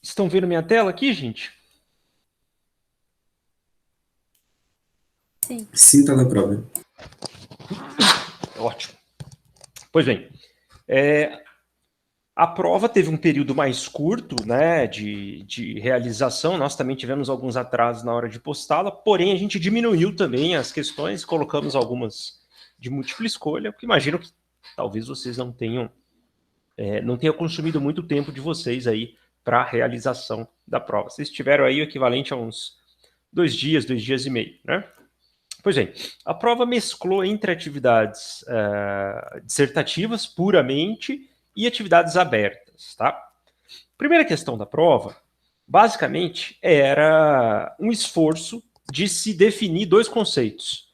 Estão vendo minha tela aqui, gente? Sim. Sim, tá na prova. Ótimo. Pois bem, a prova teve um período mais curto, né, de realização. Nós também tivemos alguns atrasos na hora de postá-la, porém a gente diminuiu também as questões, colocamos algumas de múltipla escolha, porque imagino que talvez vocês não tenham consumido muito tempo de vocês aí para a realização da prova. Vocês tiveram aí o equivalente a uns 2 dias e meio, né? Pois bem, a prova mesclou entre atividades dissertativas puramente e atividades abertas, tá? Primeira questão da prova, basicamente, era um esforço de se definir dois conceitos: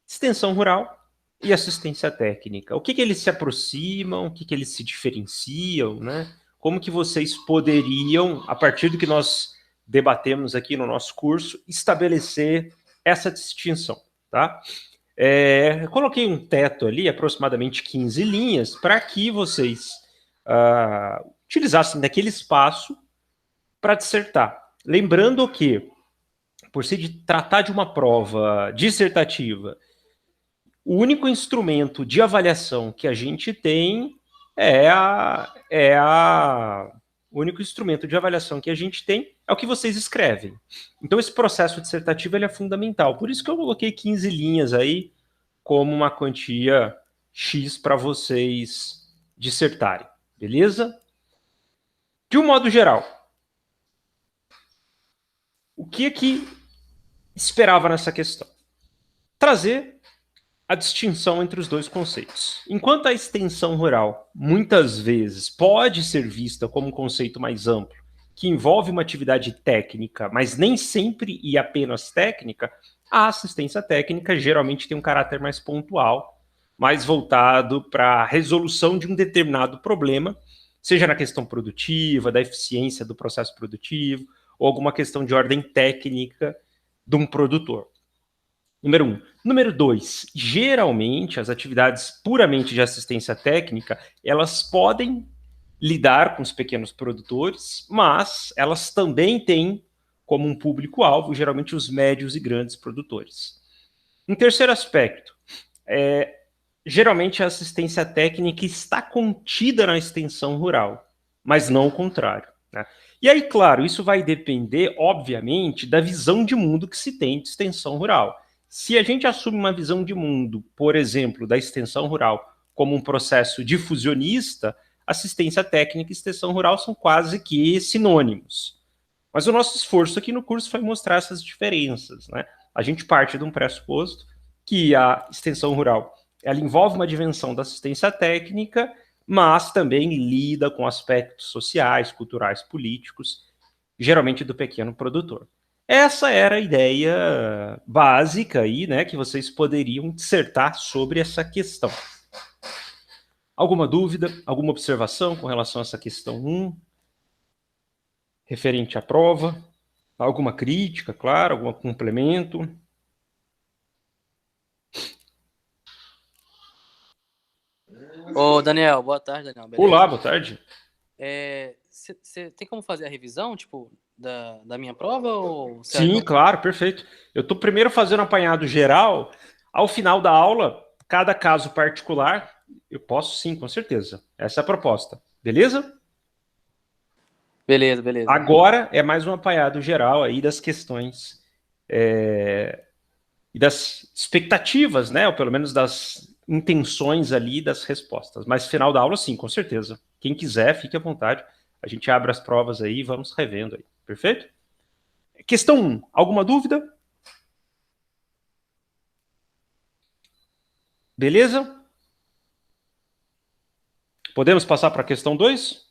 extensão rural e assistência técnica. O que eles se aproximam, o que eles se diferenciam, né? Como que vocês poderiam, a partir do que nós debatemos aqui no nosso curso, estabelecer essa distinção, tá? Eu coloquei um teto ali, aproximadamente 15 linhas, para que vocês utilizassem daquele espaço para dissertar. Lembrando que, por se tratar de uma prova dissertativa, o único instrumento de avaliação que a gente tem o único instrumento de avaliação que a gente tem é o que vocês escrevem. Então, esse processo dissertativo ele é fundamental. Por isso que eu coloquei 15 linhas aí como uma quantia X para vocês dissertarem. Beleza? De um modo geral, o que esperava nessa questão? Trazer a distinção entre os dois conceitos. Enquanto a extensão rural muitas vezes pode ser vista como um conceito mais amplo, que envolve uma atividade técnica, mas nem sempre e apenas técnica, a assistência técnica geralmente tem um caráter mais pontual, mais voltado para a resolução de um determinado problema, seja na questão produtiva, da eficiência do processo produtivo, ou alguma questão de ordem técnica de um produtor. Número 1. Número 2, geralmente as atividades puramente de assistência técnica, elas podem lidar com os pequenos produtores, mas elas também têm como um público-alvo, geralmente, os médios e grandes produtores. Um terceiro aspecto, geralmente a assistência técnica está contida na extensão rural, mas não o contrário, né? E aí, claro, isso vai depender, obviamente, da visão de mundo que se tem de extensão rural. Se a gente assume uma visão de mundo, por exemplo, da extensão rural como um processo difusionista, assistência técnica e extensão rural são quase que sinônimos. Mas o nosso esforço aqui no curso foi mostrar essas diferenças, né? A gente parte de um pressuposto que a extensão rural ela envolve uma dimensão da assistência técnica, mas também lida com aspectos sociais, culturais, políticos, geralmente do pequeno produtor. Essa era a ideia básica aí, né, que vocês poderiam dissertar sobre essa questão. Alguma dúvida, alguma observação com relação a essa questão 1? Referente à prova? Alguma crítica, claro, algum complemento? Ô, Daniel, boa tarde, Daniel. Beleza? Olá, boa tarde. Você tem como fazer a revisão, tipo, da minha prova? Ou Sim, claro, perfeito. Eu estou primeiro fazendo um apanhado geral. Ao final da aula, cada caso particular, eu posso sim, com certeza. Essa é a proposta. Beleza? Beleza, beleza. Agora é mais um apanhado geral aí das questões e das expectativas, né? Ou pelo menos das intenções ali das respostas. Mas final da aula, sim, com certeza. Quem quiser, fique à vontade. A gente abre as provas aí e vamos revendo aí. Perfeito? Questão 1. Alguma dúvida? Beleza? Podemos passar para a questão 2?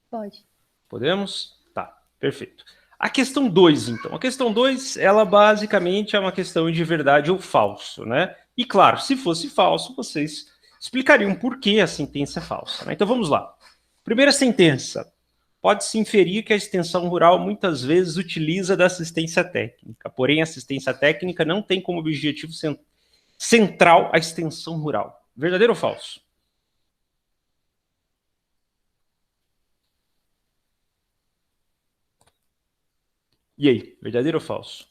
Pode. Podemos? Tá, perfeito. A questão 2, então. A questão 2, ela basicamente é uma questão de verdade ou falso, né? E claro, se fosse falso, vocês explicariam por que a sentença é falsa, né? Então vamos lá. Primeira sentença. Pode-se inferir que a extensão rural muitas vezes utiliza da assistência técnica, porém a assistência técnica não tem como objetivo central a extensão rural. Verdadeiro ou falso? E aí, verdadeiro ou falso?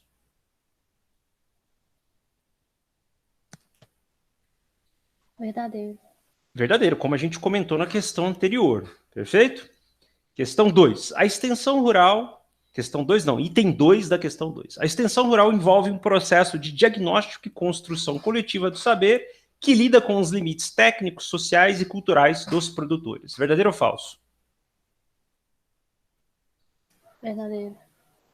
Verdadeiro. Verdadeiro, como a gente comentou na questão anterior. Perfeito? Questão 2. A extensão rural. Questão 2 não, item 2 da questão 2. A extensão rural envolve um processo de diagnóstico e construção coletiva do saber que lida com os limites técnicos, sociais e culturais dos produtores. Verdadeiro ou falso? Verdadeiro.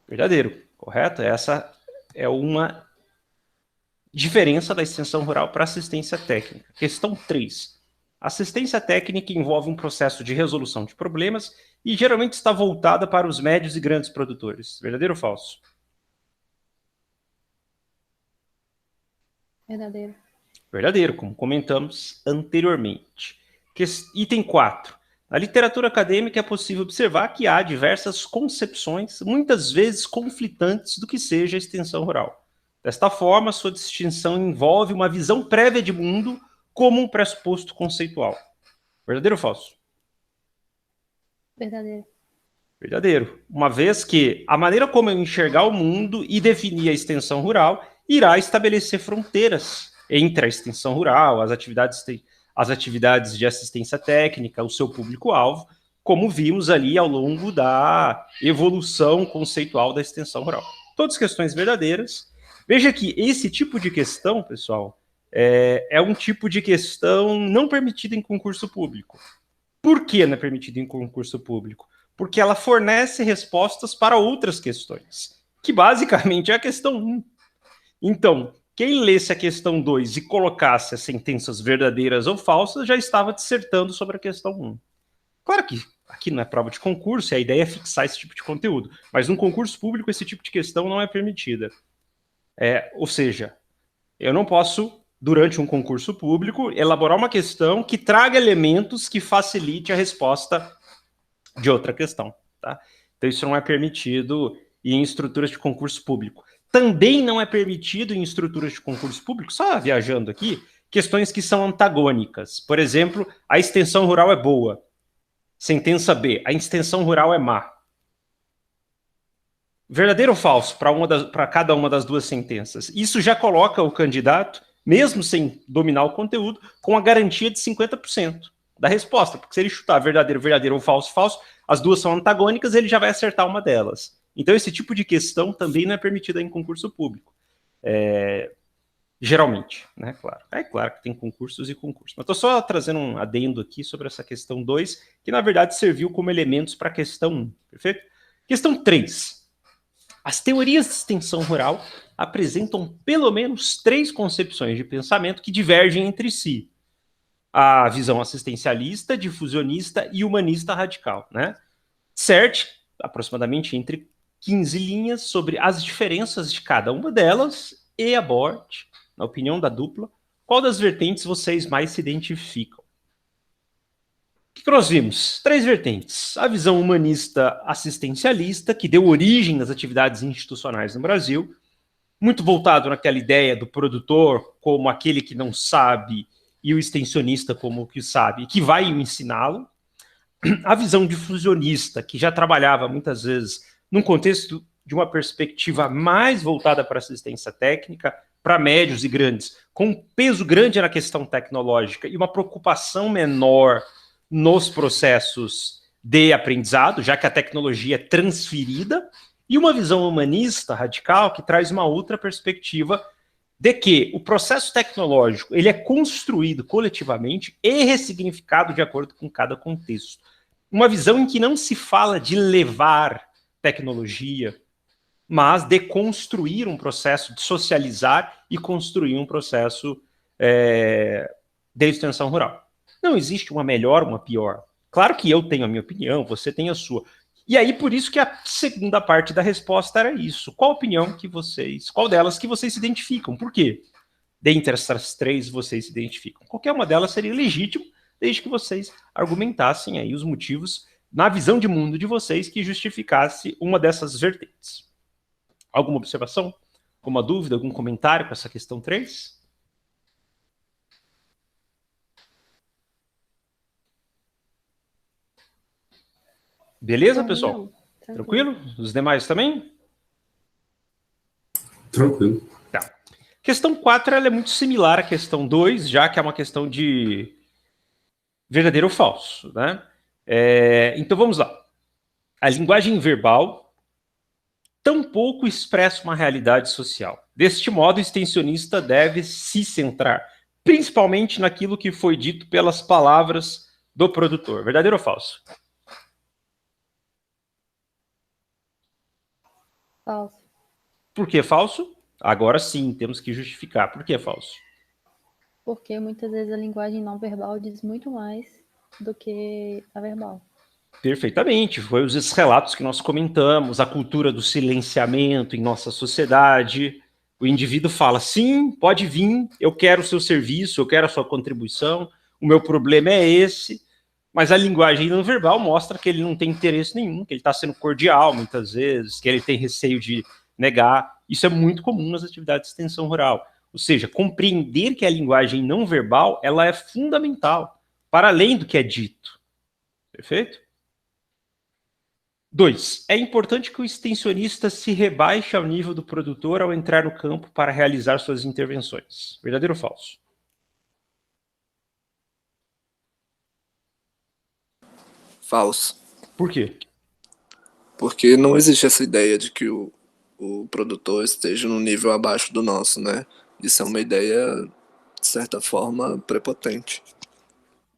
Verdadeiro, correto? Essa é uma diferença da extensão rural para assistência técnica. Questão 3. Assistência técnica envolve um processo de resolução de problemas e geralmente está voltada para os médios e grandes produtores. Verdadeiro ou falso? Verdadeiro. Verdadeiro, como comentamos anteriormente. Item 4. Na literatura acadêmica é possível observar que há diversas concepções, muitas vezes conflitantes, do que seja a extensão rural. Desta forma, sua distinção envolve uma visão prévia de mundo como um pressuposto conceitual. Verdadeiro ou falso? Verdadeiro. Verdadeiro. Uma vez que a maneira como eu enxergar o mundo e definir a extensão rural irá estabelecer fronteiras entre a extensão rural, as atividades de assistência técnica, o seu público-alvo, como vimos ali ao longo da evolução conceitual da extensão rural. Todas questões verdadeiras. Veja que esse tipo de questão, pessoal, é um tipo de questão não permitida em concurso público. Por que não é permitida em concurso público? Porque ela fornece respostas para outras questões, que basicamente é a questão 1. Então, quem lesse a questão 2 e colocasse as sentenças verdadeiras ou falsas já estava dissertando sobre a questão 1. Claro que aqui não é prova de concurso, e a ideia é fixar esse tipo de conteúdo, mas num concurso público esse tipo de questão não é permitida. Ou seja, eu não posso, durante um concurso público, elaborar uma questão que traga elementos que facilite a resposta de outra questão. Tá? Então, isso não é permitido em estruturas de concurso público. Também não é permitido em estruturas de concurso público, só viajando aqui, questões que são antagônicas. Por exemplo, a extensão rural é boa. Sentença B, a extensão rural é má. Verdadeiro ou falso para cada uma das duas sentenças? Isso já coloca o candidato, mesmo sem dominar o conteúdo, com a garantia de 50% da resposta, porque se ele chutar verdadeiro, verdadeiro ou falso, falso, as duas são antagônicas, ele já vai acertar uma delas. Então, esse tipo de questão também não é permitida em concurso público. Geralmente, né? Claro. É claro que tem concursos e concursos. Mas estou só trazendo um adendo aqui sobre essa questão 2, que na verdade serviu como elementos para a questão 1, perfeito? Questão 3. As teorias de extensão rural apresentam pelo menos 3 concepções de pensamento que divergem entre si. A visão assistencialista, difusionista e humanista radical, né? Certe, aproximadamente entre 15 linhas sobre as diferenças de cada uma delas, e aborde, na opinião da dupla, qual das vertentes vocês mais se identificam. O que nós vimos? 3 vertentes. A visão humanista assistencialista, que deu origem às atividades institucionais no Brasil, muito voltado naquela ideia do produtor como aquele que não sabe e o extensionista como o que sabe e que vai ensiná-lo. A visão difusionista, que já trabalhava muitas vezes num contexto de uma perspectiva mais voltada para assistência técnica, para médios e grandes, com um peso grande na questão tecnológica e uma preocupação menor nos processos de aprendizado, já que a tecnologia é transferida, e uma visão humanista radical que traz uma outra perspectiva de que o processo tecnológico ele é construído coletivamente e ressignificado de acordo com cada contexto. Uma visão em que não se fala de levar tecnologia, mas de construir um processo, de socializar e construir um processo de extensão rural. Não existe uma melhor, uma pior. Claro que eu tenho a minha opinião, você tem a sua. E aí, por isso que a segunda parte da resposta era isso. Qual opinião que vocês, qual delas que vocês se identificam? Por quê? Dentre essas 3, vocês se identificam. Qualquer uma delas seria legítimo, desde que vocês argumentassem aí os motivos, na visão de mundo de vocês, que justificasse uma dessas vertentes. Alguma observação? Alguma dúvida, algum comentário com essa questão 3? Beleza, pessoal? Não, Tranquilo? Os demais também? Tranquilo. Tá. Questão 4 ela é muito similar à questão 2, já que é uma questão de verdadeiro ou falso, né? Então vamos lá. A linguagem verbal tampouco expressa uma realidade social. Deste modo, o extensionista deve se centrar principalmente naquilo que foi dito pelas palavras do produtor. Verdadeiro ou falso? Falso. Por que falso? Agora sim, temos que justificar. Por que é falso? Porque muitas vezes a linguagem não verbal diz muito mais do que a verbal. Perfeitamente. Foi os relatos que nós comentamos, a cultura do silenciamento em nossa sociedade. O indivíduo fala, sim, pode vir, eu quero o seu serviço, eu quero a sua contribuição, o meu problema é esse, mas a linguagem não verbal mostra que ele não tem interesse nenhum, que ele está sendo cordial muitas vezes, que ele tem receio de negar. Isso é muito comum nas atividades de extensão rural. Ou seja, compreender que a linguagem não verbal ela é fundamental, para além do que é dito. Perfeito? 2. É importante que o extensionista se rebaixe ao nível do produtor ao entrar no campo para realizar suas intervenções. Verdadeiro ou falso? Falso. Por quê? Porque não existe essa ideia de que o produtor esteja num nível abaixo do nosso, né? Isso é uma ideia, de certa forma, prepotente.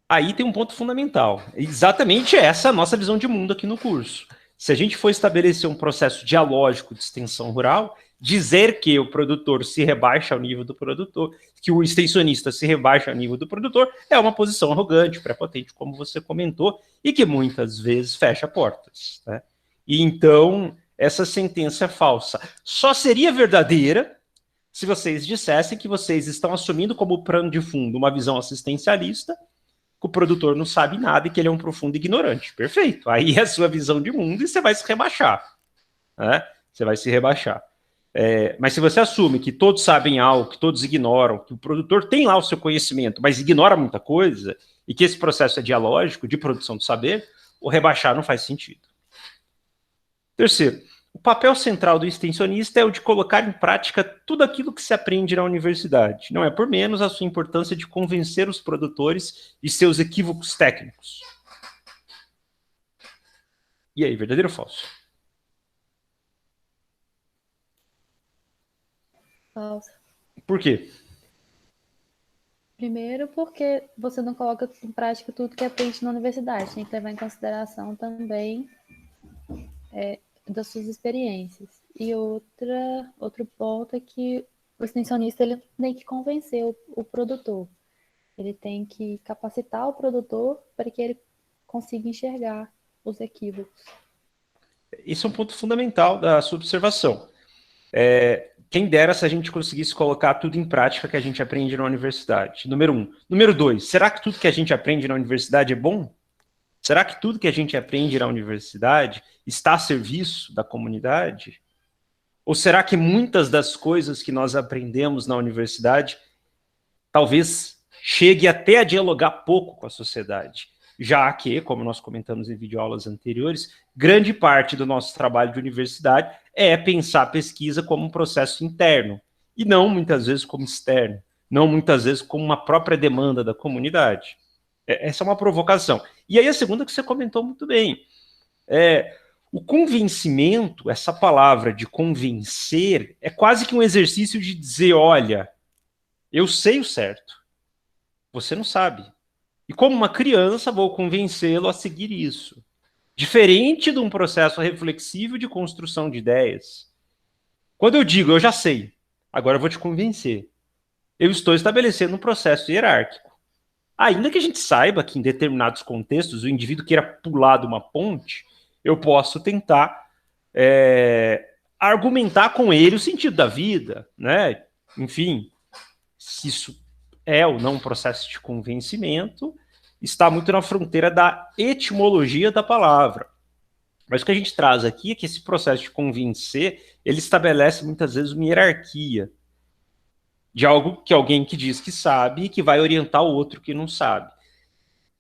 Aí tem um ponto fundamental. Exatamente essa é a nossa visão de mundo aqui no curso. Se a gente for estabelecer um processo dialógico de extensão rural, dizer que o produtor se rebaixa ao nível do produtor, que o extensionista se rebaixa ao nível do produtor, é uma posição arrogante, prepotente, como você comentou, e que muitas vezes fecha portas, né? E então, essa sentença é falsa. Só seria verdadeira se vocês dissessem que vocês estão assumindo como plano de fundo uma visão assistencialista, que o produtor não sabe nada e que ele é um profundo ignorante. Perfeito. Aí é a sua visão de mundo e você vai se rebaixar, né? Você vai se rebaixar. Mas se você assume que todos sabem algo, que todos ignoram, que o produtor tem lá o seu conhecimento, mas ignora muita coisa, e que esse processo é dialógico, de produção do saber, o rebaixar não faz sentido. Terceiro, o papel central do extensionista é o de colocar em prática tudo aquilo que se aprende na universidade. Não é por menos a sua importância de convencer os produtores de seus equívocos técnicos. E aí, verdadeiro ou falso? Falso. Por quê? Primeiro, porque você não coloca em prática tudo que aprende na universidade. Tem que levar em consideração também das suas experiências. E outro ponto é que o extensionista ele tem que convencer o produtor. Ele tem que capacitar o produtor para que ele consiga enxergar os equívocos. Esse é um ponto fundamental da sua observação. Quem dera se a gente conseguisse colocar tudo em prática que a gente aprende na universidade. Número 1. Número 2, será que tudo que a gente aprende na universidade é bom? Será que tudo que a gente aprende na universidade está a serviço da comunidade? Ou será que muitas das coisas que nós aprendemos na universidade talvez chegue até a dialogar pouco com a sociedade? Já que, como nós comentamos em videoaulas anteriores, grande parte do nosso trabalho de universidade é pensar a pesquisa como um processo interno, e não muitas vezes como externo, não muitas vezes como uma própria demanda da comunidade. Essa é uma provocação. E aí a segunda que você comentou muito bem, o convencimento, essa palavra de convencer, é quase que um exercício de dizer, olha, eu sei o certo, você não sabe. E como uma criança, vou convencê-lo a seguir isso. Diferente de um processo reflexivo de construção de ideias. Quando eu digo, eu já sei, agora eu vou te convencer. Eu estou estabelecendo um processo hierárquico. Ainda que a gente saiba que em determinados contextos o indivíduo queira pular de uma ponte, eu posso tentar argumentar com ele o sentido da vida, né? Enfim, se isso é ou não um processo de convencimento, está muito na fronteira da etimologia da palavra. Mas o que a gente traz aqui é que esse processo de convencer, ele estabelece muitas vezes uma hierarquia de algo que alguém que diz que sabe e que vai orientar o outro que não sabe.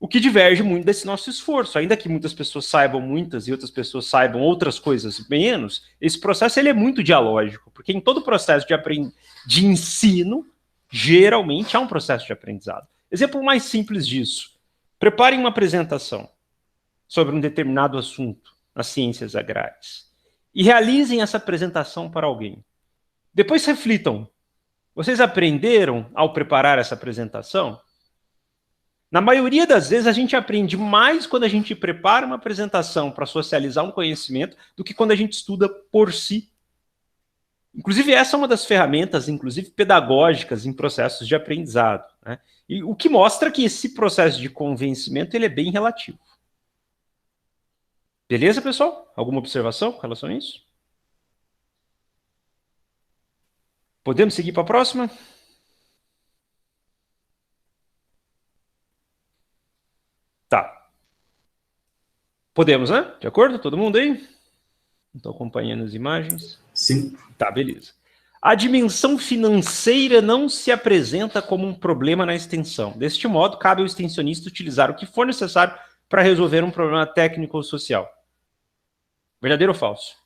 O que diverge muito desse nosso esforço. Ainda que muitas pessoas saibam muitas e outras pessoas saibam outras coisas menos, esse processo ele é muito dialógico, porque em todo processo de ensino, geralmente há um processo de aprendizado. Exemplo mais simples disso. Preparem uma apresentação sobre um determinado assunto nas ciências agrárias e realizem essa apresentação para alguém. Depois reflitam. Vocês aprenderam ao preparar essa apresentação? Na maioria das vezes, a gente aprende mais quando a gente prepara uma apresentação para socializar um conhecimento do que quando a gente estuda por si. Inclusive, essa é uma das ferramentas, inclusive pedagógicas, em processos de aprendizado, né? E o que mostra que esse processo de convencimento ele é bem relativo. Beleza, pessoal? Alguma observação com relação a isso? Podemos seguir para a próxima? Tá. Podemos, né? De acordo? Todo mundo aí? Estou acompanhando as imagens. Sim. Tá, beleza. A dimensão financeira não se apresenta como um problema na extensão. Deste modo, cabe ao extensionista utilizar o que for necessário para resolver um problema técnico ou social. Verdadeiro ou falso?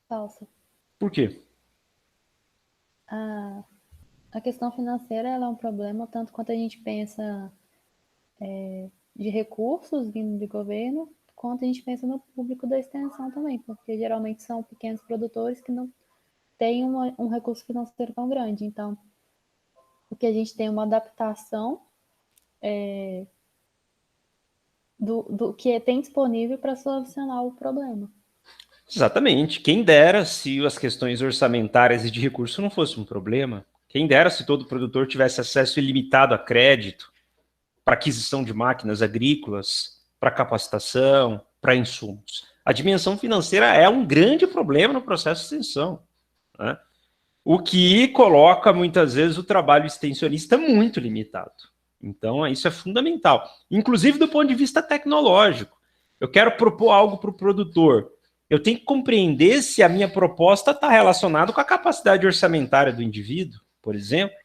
Falso. Por quê? A questão financeira ela é um problema tanto quanto a gente pensa de recursos vindo de governo, quanto a gente pensa no público da extensão também, porque geralmente são pequenos produtores que não têm um recurso financeiro tão grande. Então, o que a gente tem é uma adaptação do que tem disponível para solucionar o problema. Exatamente. Quem dera se as questões orçamentárias e de recurso não fossem um problema. Quem dera se todo produtor tivesse acesso ilimitado a crédito para aquisição de máquinas agrícolas, para capacitação, para insumos. A dimensão financeira é um grande problema no processo de extensão, né? O que coloca, muitas vezes, o trabalho extensionista muito limitado. Então, isso é fundamental. Inclusive, do ponto de vista tecnológico. Eu quero propor algo para o produtor. Eu tenho que compreender se a minha proposta está relacionada com a capacidade orçamentária do indivíduo, por exemplo.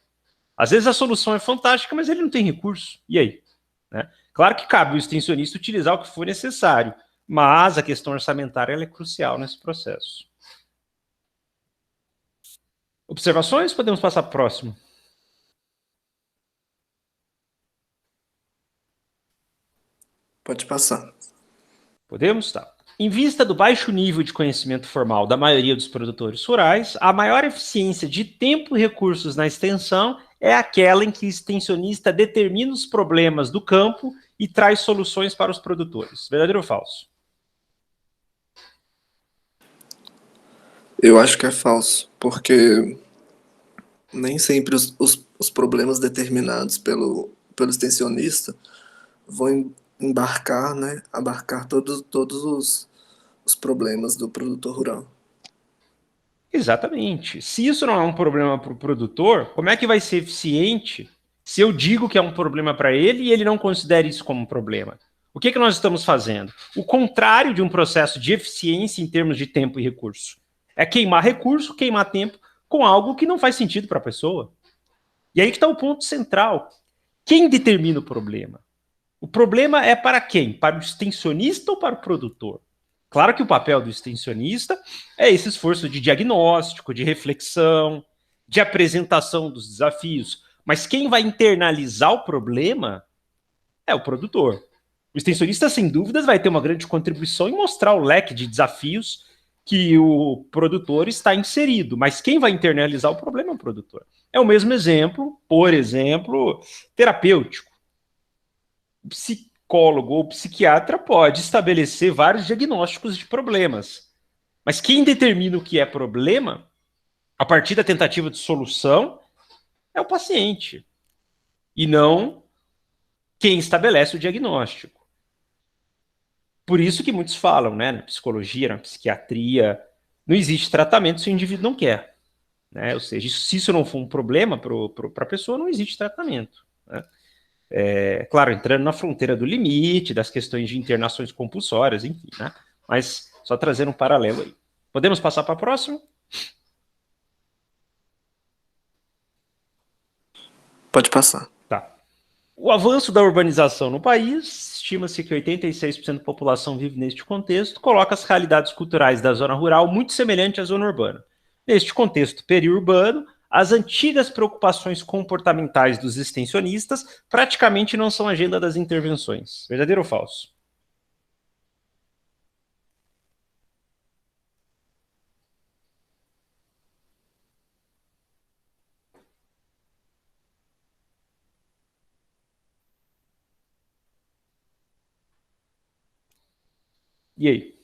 Às vezes a solução é fantástica, mas ele não tem recurso. E aí? Né? Claro que cabe o extensionista utilizar o que for necessário, mas a questão orçamentária ela é crucial nesse processo. Observações? Podemos passar para o próximo. Pode passar. Podemos? Tá. Em vista do baixo nível de conhecimento formal da maioria dos produtores rurais, a maior eficiência de tempo e recursos na extensão é aquela em que o extensionista determina os problemas do campo e traz soluções para os produtores. Verdadeiro ou falso? Eu acho que é falso, porque nem sempre os problemas determinados pelo extensionista vão embarcar, né, abarcar todos os problemas do produtor rural. Exatamente. Se isso não é um problema para o produtor, como é que vai ser eficiente se eu digo que é um problema para ele e ele não considera isso como um problema? O que nós estamos fazendo? O contrário de um processo de eficiência em termos de tempo e recurso. É queimar recurso, queimar tempo com algo que não faz sentido para a pessoa. E aí que está o ponto central. Quem determina o problema? O problema é para quem? Para o extensionista ou para o produtor? Claro que o papel do extensionista é esse esforço de diagnóstico, de reflexão, de apresentação dos desafios. Mas quem vai internalizar o problema é o produtor. O extensionista, sem dúvidas, vai ter uma grande contribuição em mostrar o leque de desafios que o produtor está inserido. Mas quem vai internalizar o problema é o produtor. É o mesmo exemplo, por exemplo, terapêutico. O psicólogo ou psiquiatra pode estabelecer vários diagnósticos de problemas. Mas quem determina o que é problema, a partir da tentativa de solução, é o paciente. E não quem estabelece o diagnóstico. Por isso que muitos falam, né, na psicologia, na psiquiatria, não existe tratamento se o indivíduo não quer. Né? Ou seja, se isso não for um problema para a pessoa, não existe tratamento. Né? Claro, entrando na fronteira do limite, das questões de internações compulsórias, enfim, né? Mas só trazendo um paralelo aí. Podemos passar para a próxima? Pode passar. Tá. O avanço da urbanização no país, estima-se que 86% da população vive neste contexto, coloca as realidades culturais da zona rural muito semelhantes à zona urbana. Neste contexto periurbano, as antigas preocupações comportamentais dos extensionistas praticamente não são agenda das intervenções. Verdadeiro ou falso? E aí?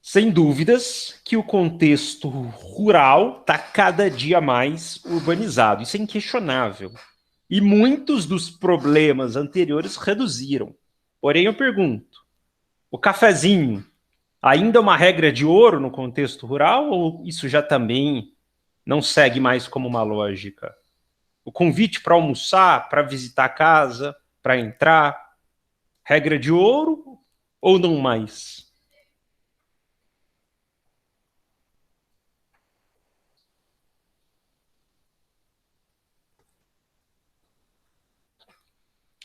Sem dúvidas que o contexto rural está cada dia mais urbanizado. Isso é inquestionável. E muitos dos problemas anteriores reduziram. Porém, eu pergunto, o cafezinho ainda é uma regra de ouro no contexto rural ou isso já também não segue mais como uma lógica? O convite para almoçar, para visitar a casa, para entrar, regra de ouro ou não mais?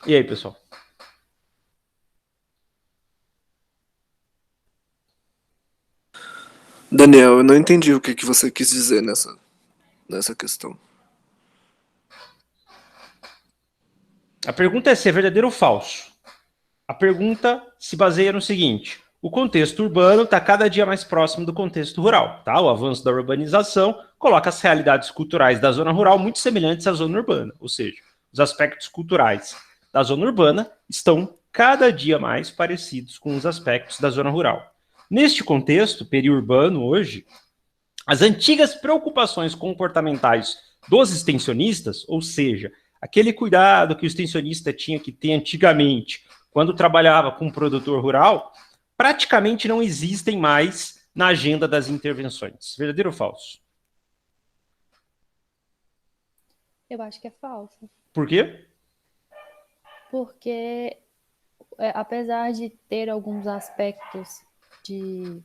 E aí, pessoal? Daniel, eu não entendi o que você quis dizer nessa questão. A pergunta é se é verdadeiro ou falso. A pergunta se baseia no seguinte: o contexto urbano está cada dia mais próximo do contexto rural. Tá? O avanço da urbanização coloca as realidades culturais da zona rural muito semelhantes à zona urbana, ou seja, os aspectos culturais da zona urbana estão cada dia mais parecidos com os aspectos da zona rural. Neste contexto periurbano hoje, as antigas preocupações comportamentais dos extensionistas, ou seja, aquele cuidado que o extensionista tinha que ter antigamente, quando trabalhava com um produtor rural, praticamente não existem mais na agenda das intervenções. Verdadeiro ou falso? Eu acho que é falso. Por quê? Porque, apesar de ter alguns aspectos de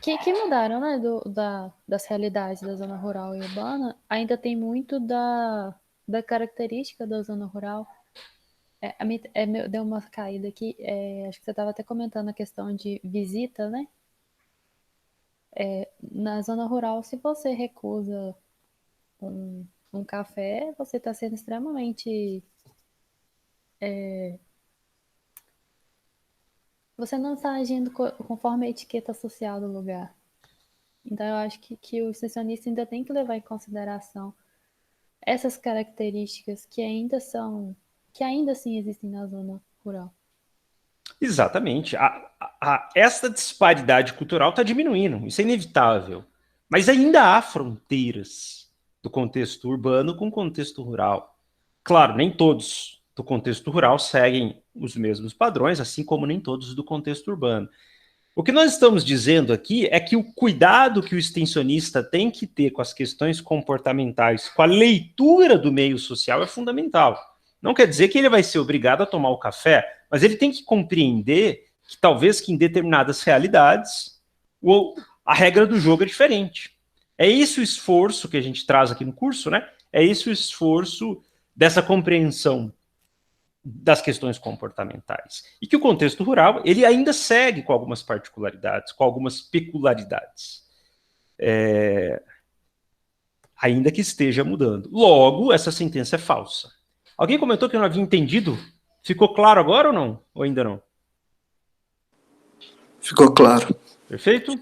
que mudaram, né, das realidades da zona rural e urbana, ainda tem muito da característica da zona rural. Deu uma caída aqui, acho que você estava até comentando a questão de visita, né? Na zona rural, se você recusa um café, você está sendo extremamente... Você não está agindo conforme a etiqueta social do lugar. Então, eu acho que o extensionista ainda tem que levar em consideração essas características que ainda assim existem na zona rural. Exatamente. Essa disparidade cultural está diminuindo, isso é inevitável. Mas ainda há fronteiras do contexto urbano com o contexto rural. Claro, nem todos do contexto rural seguem os mesmos padrões, assim como nem todos do contexto urbano. O que nós estamos dizendo aqui é que o cuidado que o extensionista tem que ter com as questões comportamentais, com a leitura do meio social é fundamental. Não quer dizer que ele vai ser obrigado a tomar o café, mas ele tem que compreender que talvez que em determinadas realidades a regra do jogo é diferente. É esse o esforço que a gente traz aqui no curso, né? É esse o esforço dessa compreensão das questões comportamentais. E que o contexto rural, ele ainda segue com algumas particularidades, com algumas peculiaridades. Ainda que esteja mudando. Logo, essa sentença é falsa. Alguém comentou que eu não havia entendido? Ficou claro agora ou não? Ou ainda não? Ficou claro. Perfeito?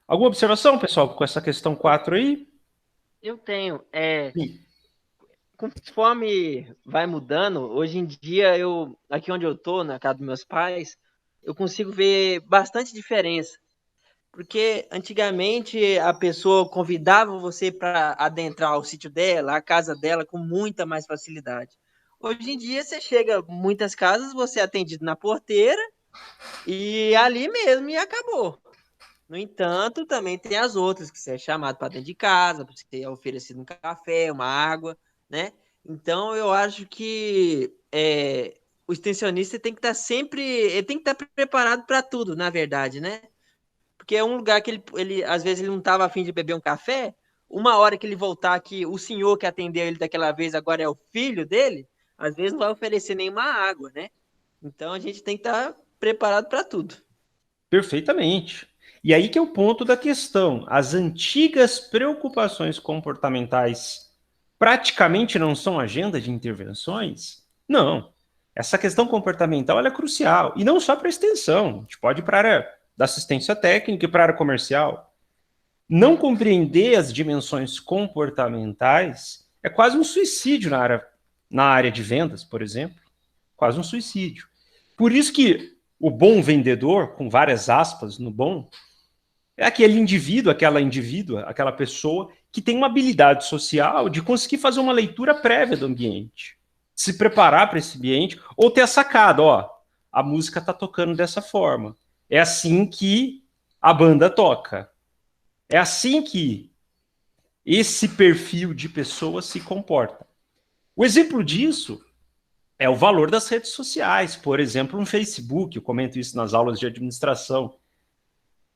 Alguma observação, pessoal, com essa questão 4 aí? Eu tenho. Sim. Conforme vai mudando, hoje em dia, aqui onde eu tô, na casa dos meus pais, eu consigo ver bastante diferença. Porque antigamente a pessoa convidava você para adentrar o sítio dela, a casa dela, com muita mais facilidade. Hoje em dia, você chega em muitas casas, você é atendido na porteira e ali mesmo e acabou. No entanto, também tem as outras, que você é chamado para dentro de casa, para ser oferecido um café, uma água, né? Então, eu acho que o extensionista tem que estar sempre, ele tem que estar preparado para tudo, na verdade, né? Porque é um lugar que ele às vezes ele não estava afim de beber um café, uma hora que ele voltar que o senhor que atendeu ele daquela vez agora é o filho dele, às vezes não vai oferecer nenhuma água, né? Então a gente tem que estar preparado para tudo. Perfeitamente. E aí que é o ponto da questão. As antigas preocupações comportamentais praticamente não são agenda de intervenções? Não. Essa questão comportamental ela é crucial. E não só para a extensão. A gente pode ir para a área da assistência técnica e para a área comercial. Não compreender as dimensões comportamentais é quase um suicídio na área de vendas, por exemplo. Quase um suicídio. Por isso que o bom vendedor, com várias aspas no bom, é aquele indivíduo, aquela indivídua, aquela pessoa que tem uma habilidade social de conseguir fazer uma leitura prévia do ambiente, se preparar para esse ambiente, ou ter a sacada, ó, a música está tocando dessa forma. É assim que a banda toca. É assim que esse perfil de pessoa se comporta. O exemplo disso é o valor das redes sociais. Por exemplo, no Facebook, eu comento isso nas aulas de administração.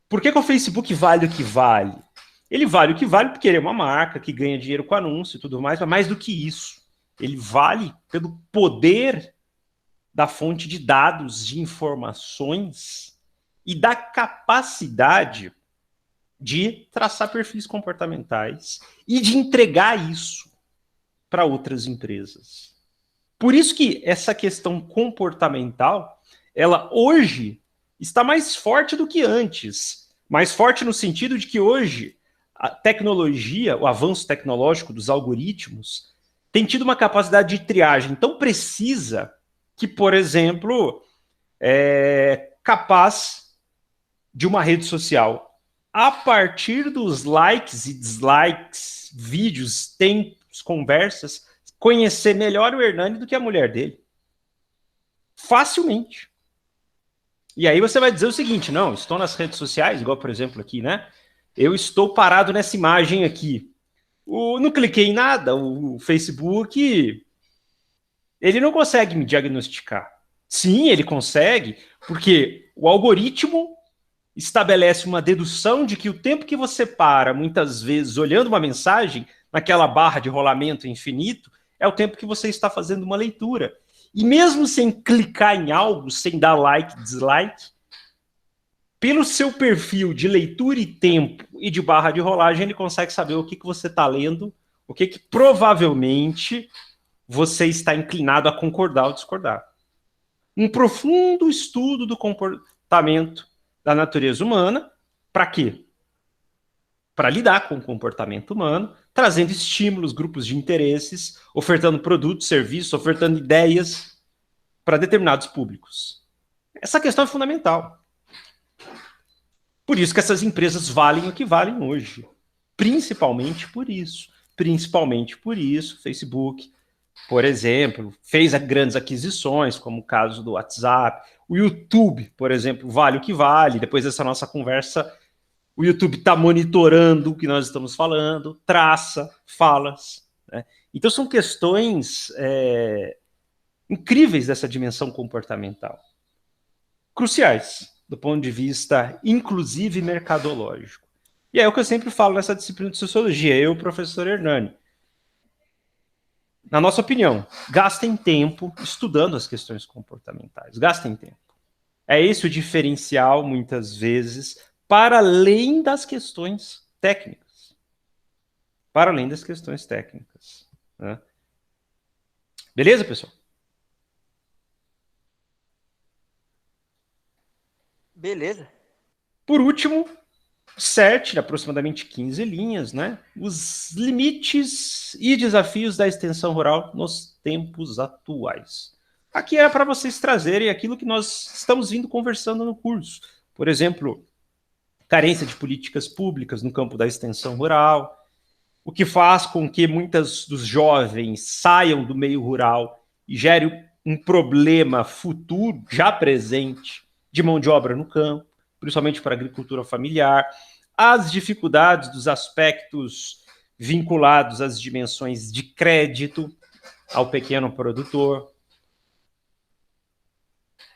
Por que o Facebook vale o que vale? Ele vale o que vale porque ele é uma marca que ganha dinheiro com anúncio e tudo mais, mas mais do que isso. Ele vale pelo poder da fonte de dados, de informações e da capacidade de traçar perfis comportamentais e de entregar isso para outras empresas. Por isso que essa questão comportamental, ela hoje está mais forte do que antes. Mais forte no sentido de que hoje a tecnologia, o avanço tecnológico dos algoritmos, tem tido uma capacidade de triagem tão precisa que, por exemplo, é capaz de uma rede social, a partir dos likes e dislikes, vídeos, tempos, conversas, conhecer melhor o Hernani do que a mulher dele. Facilmente. E aí você vai dizer o seguinte, não, estou nas redes sociais, igual por exemplo aqui, né? Eu estou parado nessa imagem aqui. Não cliquei em nada, o Facebook, ele não consegue me diagnosticar. Sim, ele consegue, porque o algoritmo estabelece uma dedução de que o tempo que você para, muitas vezes, olhando uma mensagem, naquela barra de rolamento infinito, é o tempo que você está fazendo uma leitura. E mesmo sem clicar em algo, sem dar like, dislike, pelo seu perfil de leitura e tempo e de barra de rolagem, ele consegue saber o que você está lendo, o que provavelmente você está inclinado a concordar ou discordar. Um profundo estudo do comportamento da natureza humana, para quê? Para lidar com o comportamento humano, trazendo estímulos, grupos de interesses, ofertando produtos, serviços, ofertando ideias para determinados públicos. Essa questão é fundamental. Por isso que essas empresas valem o que valem hoje. Principalmente por isso. Principalmente por isso, Facebook, por exemplo, fez grandes aquisições, como o caso do WhatsApp. O YouTube, por exemplo, vale o que vale. Depois dessa nossa conversa, o YouTube está monitorando o que nós estamos falando, traça falas. Né? Então, são questões incríveis dessa dimensão comportamental. Cruciais, do ponto de vista, inclusive, mercadológico. E é o que eu sempre falo nessa disciplina de sociologia, eu, professor Hernani. Na nossa opinião, gastem tempo estudando as questões comportamentais. Gastem tempo. É esse o diferencial, muitas vezes, para além das questões técnicas. Para além das questões técnicas. Né? Beleza, pessoal? Beleza. Por último, 7, aproximadamente 15 linhas, né? Os limites e desafios da extensão rural nos tempos atuais. Aqui é para vocês trazerem aquilo que nós estamos vindo conversando no curso. Por exemplo, carência de políticas públicas no campo da extensão rural, o que faz com que muitos dos jovens saiam do meio rural e gere um problema futuro, já presente, de mão de obra no campo, principalmente para a agricultura familiar, as dificuldades dos aspectos vinculados às dimensões de crédito ao pequeno produtor,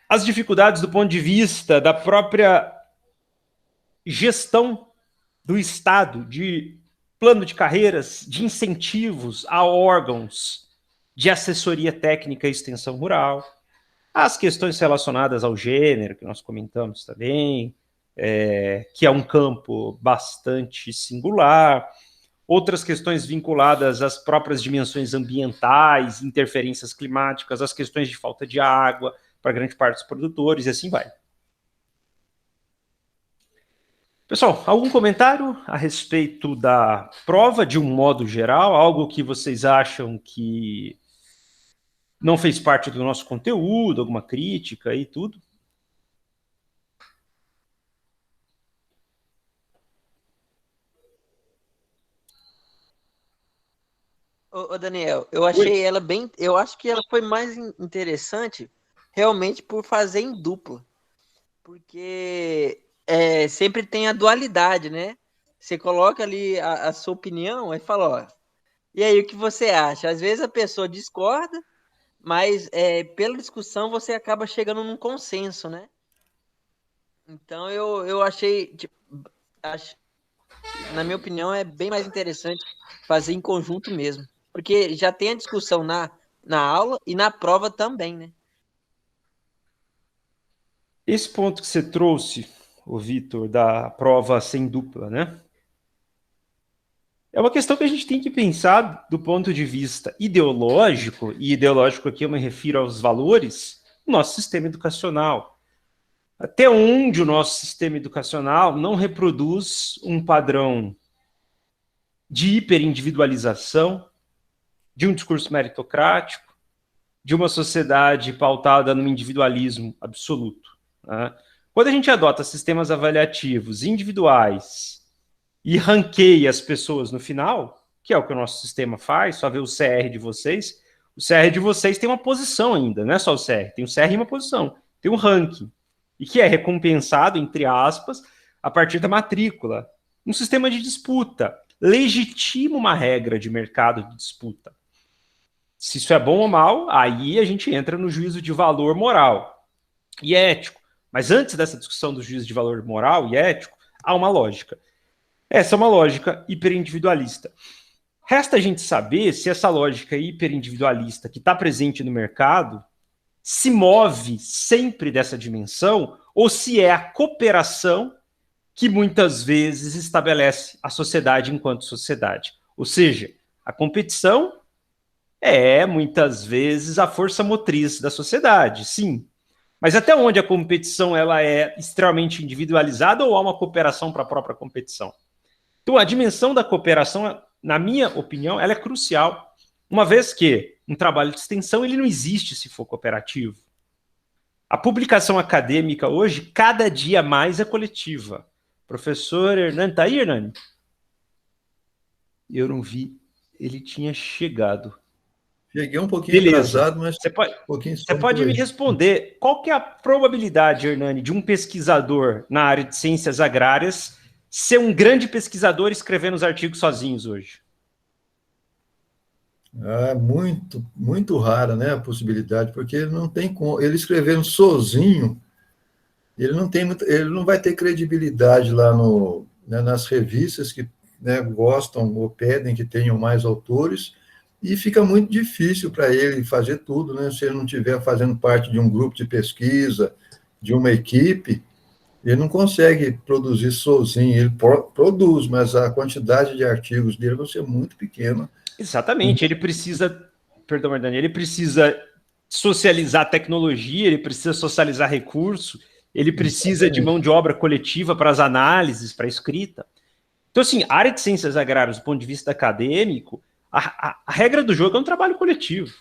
as dificuldades do ponto de vista da própria gestão do Estado, de plano de carreiras, de incentivos a órgãos de assessoria técnica e extensão rural, as questões relacionadas ao gênero, que nós comentamos também, que é um campo bastante singular, outras questões vinculadas às próprias dimensões ambientais, interferências climáticas, as questões de falta de água para grande parte dos produtores, e assim vai. Pessoal, algum comentário a respeito da prova, de um modo geral? Algo que vocês acham que não fez parte do nosso conteúdo, alguma crítica e tudo? Ô, Daniel, eu achei ela bem. Eu acho que ela foi mais interessante realmente por fazer em dupla. Porque sempre tem a dualidade, né? Você coloca ali a sua opinião e fala, ó, e aí o que você acha? Às vezes a pessoa discorda, mas pela discussão você acaba chegando num consenso, né? Então eu achei, tipo, na minha opinião, é bem mais interessante fazer em conjunto mesmo. Porque já tem a discussão na aula e na prova também, né? Esse ponto que você trouxe, o Vitor, da prova sem dupla, né? É uma questão que a gente tem que pensar do ponto de vista ideológico, e ideológico aqui eu me refiro aos valores do nosso sistema educacional. Até onde o nosso sistema educacional não reproduz um padrão de hiperindividualização, de um discurso meritocrático, de uma sociedade pautada no individualismo absoluto. Né? Quando a gente adota sistemas avaliativos individuais e ranqueia as pessoas no final, que é o que o nosso sistema faz, só ver o CR de vocês, o CR de vocês tem uma posição ainda, não é só o CR, tem o CR e uma posição, tem um ranking, e que é recompensado, entre aspas, a partir da matrícula. Um sistema de disputa legitima uma regra de mercado de disputa. Se isso é bom ou mal, aí a gente entra no juízo de valor moral e ético. Mas antes dessa discussão do juízo de valor moral e ético, há uma lógica. Essa é uma lógica hiperindividualista. Resta a gente saber se essa lógica hiperindividualista que está presente no mercado se move sempre dessa dimensão ou se é a cooperação que muitas vezes estabelece a sociedade enquanto sociedade. Ou seja, a competição é muitas vezes a força motriz da sociedade, sim. Mas até onde a competição ela é extremamente individualizada ou há uma cooperação para a própria competição? Então, a dimensão da cooperação, na minha opinião, ela é crucial, uma vez que um trabalho de extensão ele não existe se for cooperativo. A publicação acadêmica hoje, cada dia mais é coletiva. Professor Hernani, tá aí, Hernani? Eu não vi, ele tinha chegado. Cheguei um pouquinho atrasado, mas você pode me responder qual que é a probabilidade, Hernani, de um pesquisador na área de ciências agrárias ser um grande pesquisador escrevendo os artigos sozinhos hoje? Muito, muito rara, né, a possibilidade, porque ele não tem como, ele escrevendo sozinho, ele não vai ter credibilidade lá nas revistas que, né, gostam ou pedem que tenham mais autores, e fica muito difícil para ele fazer tudo, né, se ele não estiver fazendo parte de um grupo de pesquisa, de uma equipe. Ele não consegue produzir sozinho, ele produz, mas a quantidade de artigos dele vai ser muito pequena. Exatamente, ele precisa, perdão, Hernani, ele precisa socializar tecnologia, ele precisa socializar recurso, ele precisa de mão de obra coletiva para as análises, para a escrita. Então, assim, a área de ciências agrárias, do ponto de vista acadêmico, a regra do jogo é um trabalho coletivo.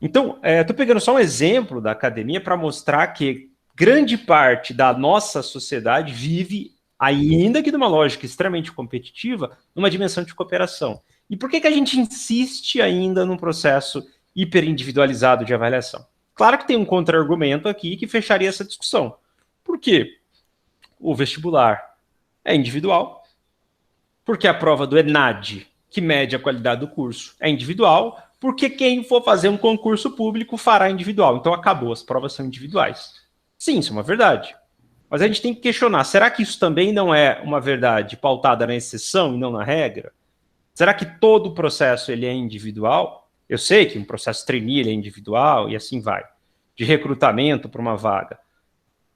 Então, estou pegando só um exemplo da academia para mostrar que grande parte da nossa sociedade vive, ainda que numa lógica extremamente competitiva, numa dimensão de cooperação. E por que a gente insiste ainda num processo hiperindividualizado de avaliação? Claro que tem um contra-argumento aqui que fecharia essa discussão. Por quê? O vestibular é individual, porque a prova do ENAD, que mede a qualidade do curso, é individual, porque quem for fazer um concurso público fará individual. Então acabou, as provas são individuais. Sim, isso é uma verdade. Mas a gente tem que questionar, será que isso também não é uma verdade pautada na exceção e não na regra? Será que todo o processo ele é individual? Eu sei que um processo trainee ele é individual e assim vai, de recrutamento para uma vaga.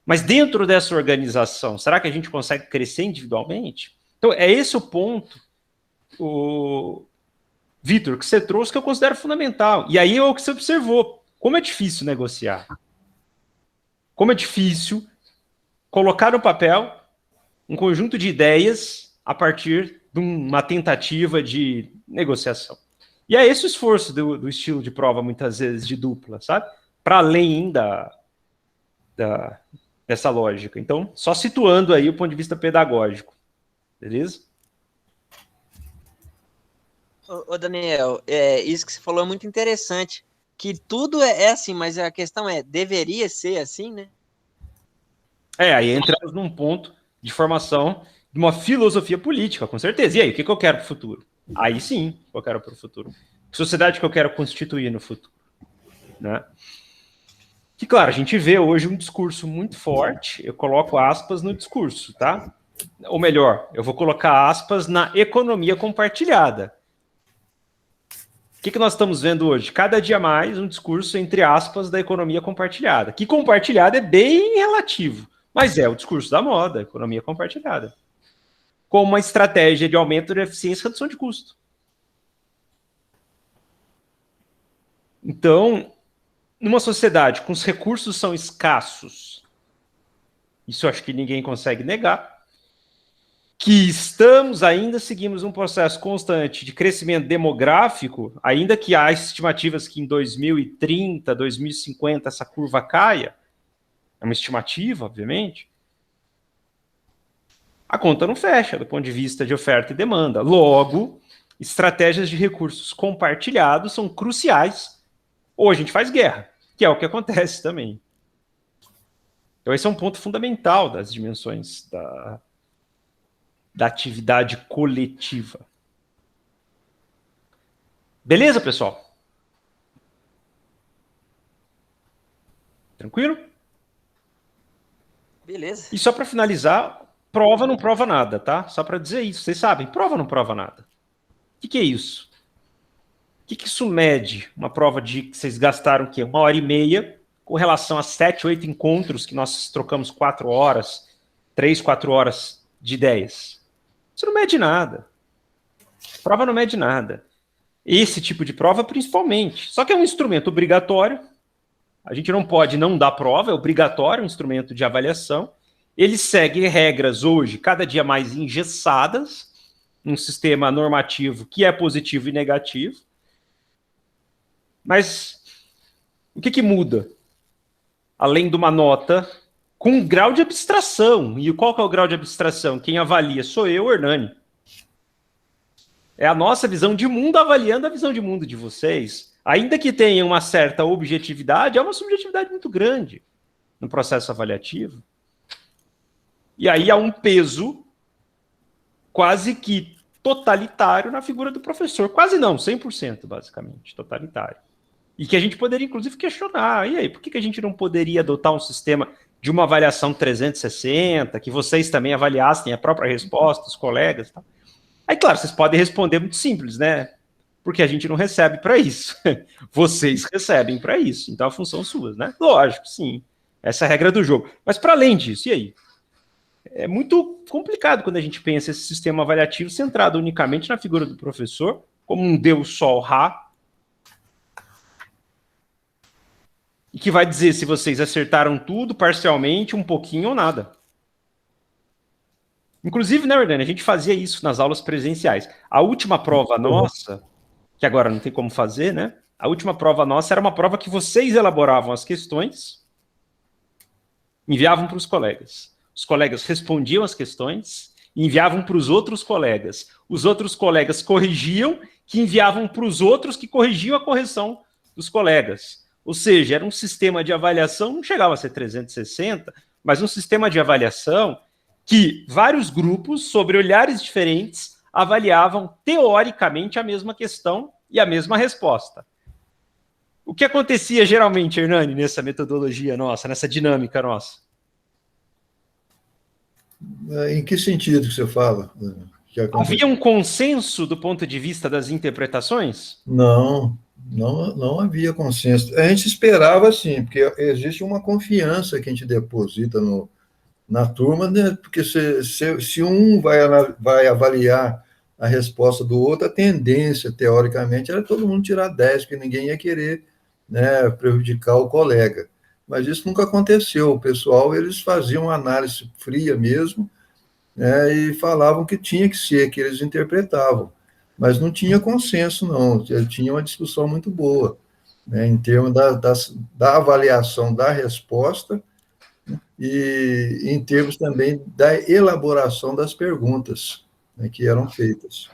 Mas dentro dessa organização, será que a gente consegue crescer individualmente? Então, é esse o ponto, Vitor, que você trouxe, que eu considero fundamental. E aí é o que você observou. Como é difícil negociar. Como é difícil colocar no papel um conjunto de ideias a partir de uma tentativa de negociação. E é esse o esforço do estilo de prova, muitas vezes, de dupla, sabe? Para além dessa lógica. Então, só situando aí o ponto de vista pedagógico. Beleza? Ô Daniel, isso que você falou é muito interessante. Que tudo é assim, mas a questão é, deveria ser assim, né? Aí entramos num ponto de formação de uma filosofia política, com certeza. E aí, o que eu quero para o futuro? Aí sim, eu quero para o futuro. Que sociedade que eu quero constituir no futuro? Né? Que, claro, a gente vê hoje um discurso muito forte, eu coloco aspas no discurso, tá? Ou melhor, eu vou colocar aspas na economia compartilhada. O que nós estamos vendo hoje? Cada dia mais um discurso, entre aspas, da economia compartilhada. Que compartilhada é bem relativo, mas é o discurso da moda, a economia compartilhada. Como uma estratégia de aumento de eficiência e redução de custo. Então, numa sociedade com os recursos são escassos, isso eu acho que ninguém consegue negar, que seguimos um processo constante de crescimento demográfico, ainda que há estimativas que em 2030, 2050 essa curva caia, é uma estimativa, obviamente, a conta não fecha do ponto de vista de oferta e demanda. Logo, estratégias de recursos compartilhados são cruciais, ou a gente faz guerra, que é o que acontece também. Então esse é um ponto fundamental das dimensões da atividade coletiva. Beleza, pessoal? Tranquilo? Beleza. E só para finalizar, prova não prova nada, tá? Só para dizer isso. Vocês sabem, prova não prova nada. O que é isso? O que isso mede? Uma prova de que vocês gastaram o quê? 1h30 com relação a 7, 8 encontros que nós trocamos 4 horas, 3, 4 horas de ideias. Isso não mede nada. Prova não mede nada. Esse tipo de prova, principalmente. Só que é um instrumento obrigatório. A gente não pode não dar prova, é obrigatório um instrumento de avaliação. Ele segue regras hoje, cada dia mais engessadas, num sistema normativo que é positivo e negativo. Mas o que muda? Além de uma nota com um grau de abstração. E qual que é o grau de abstração? Quem avalia sou eu, Hernani. É a nossa visão de mundo avaliando a visão de mundo de vocês. Ainda que tenha uma certa objetividade, é uma subjetividade muito grande no processo avaliativo. E aí há um peso quase que totalitário na figura do professor. Quase não, 100% basicamente, totalitário. E que a gente poderia, inclusive, questionar. E aí, por que a gente não poderia adotar um sistema de uma avaliação 360, que vocês também avaliassem a própria resposta, os colegas e tal? Aí, claro, vocês podem responder muito simples, né? Porque a gente não recebe para isso. Vocês recebem para isso. Então, a função sua, né? Lógico, sim. Essa é a regra do jogo. Mas, para além disso, e aí? É muito complicado quando a gente pensa esse sistema avaliativo centrado unicamente na figura do professor, como um Deus Sol Rá, e que vai dizer se vocês acertaram tudo, parcialmente, um pouquinho ou nada. Inclusive, né, Hernani, a gente fazia isso nas aulas presenciais. A última prova nossa, que agora não tem como fazer, né? A última prova nossa era uma prova que vocês elaboravam as questões, enviavam para os colegas. Os colegas respondiam as questões e enviavam para os outros colegas. Os outros colegas corrigiam, que enviavam para os outros que corrigiam a correção dos colegas. Ou seja, era um sistema de avaliação, não chegava a ser 360, mas um sistema de avaliação que vários grupos, sobre olhares diferentes, avaliavam teoricamente a mesma questão e a mesma resposta. O que acontecia geralmente, Hernani, nessa metodologia nossa, nessa dinâmica nossa? Em que sentido que você fala? Que aconteceu? Havia um consenso do ponto de vista das interpretações? Não havia consenso. A gente esperava, sim, porque existe uma confiança que a gente deposita na turma, né? Porque se um vai avaliar a resposta do outro, a tendência, teoricamente, era todo mundo tirar 10, porque ninguém ia querer, né, prejudicar o colega. Mas isso nunca aconteceu. O pessoal, eles faziam uma análise fria mesmo, né, e falavam que tinha que ser, que eles interpretavam. Mas não tinha consenso, não. Tinha uma discussão muito boa, né, em termos da avaliação da resposta e em termos também da elaboração das perguntas, né, que eram feitas.